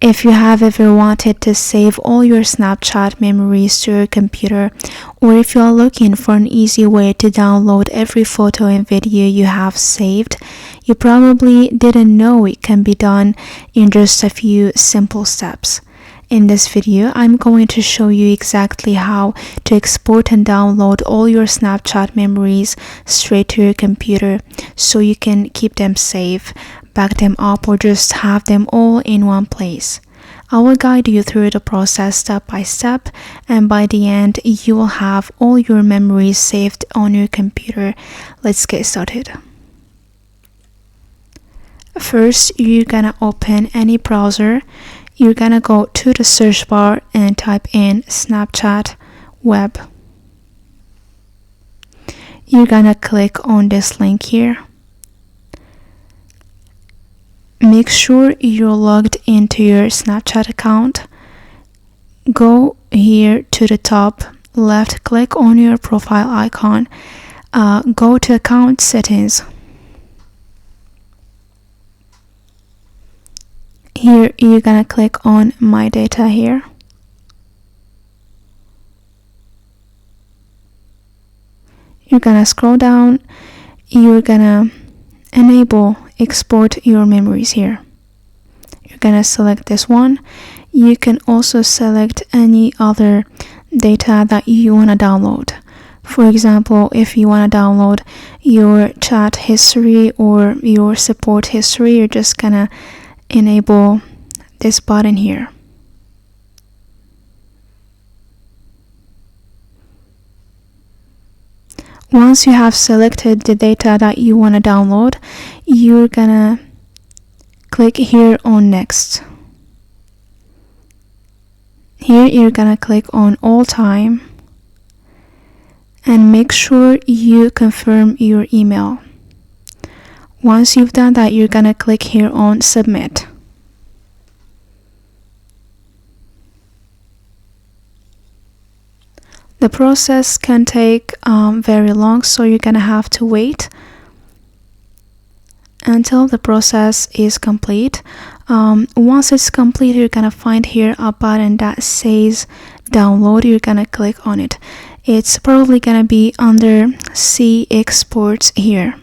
If you have ever wanted to save all your Snapchat memories to your computer, or if you are looking for an easy way to download every photo and video you have saved, you probably didn't know it can be done in just a few simple steps. In this video, I'm going to show you exactly how to export and download all your Snapchat memories straight to your computer so you can keep them safe, back them up, or just have them all in one place. I will guide you through the process step by step, and by the end, you will have all your memories saved on your computer. Let's get started. First, you're gonna open any browser. You're gonna go to the search bar and type in Snapchat web. You're gonna click on this link here. Make sure you're logged into your Snapchat account. Go here to the top left, click on your profile icon. Go to account settings. Here you're gonna click on my data here. You're gonna scroll down. You're gonna enable export your memories here. You're gonna select this one. You can also select any other data that you wanna download. For example, if you wanna download your chat history or your support history, you're just gonna enable this button here. Once you have selected the data that you want to download, you're gonna click here on next. Here you're gonna click on all time and make sure you confirm your email. Once you've done that, you're gonna click here on submit. The process can take very long, so you're gonna have to wait until the process is complete. Once it's complete, you're gonna find here a button that says download. You're gonna click on it. It's probably gonna be under See Exports here.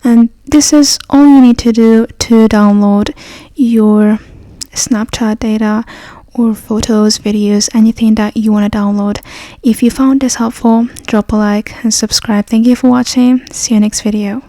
And this is all you need to do to download your Snapchat data or photos, videos, anything that you want to download. If you found this helpful, drop a like and subscribe. Thank you for watching. See you next video.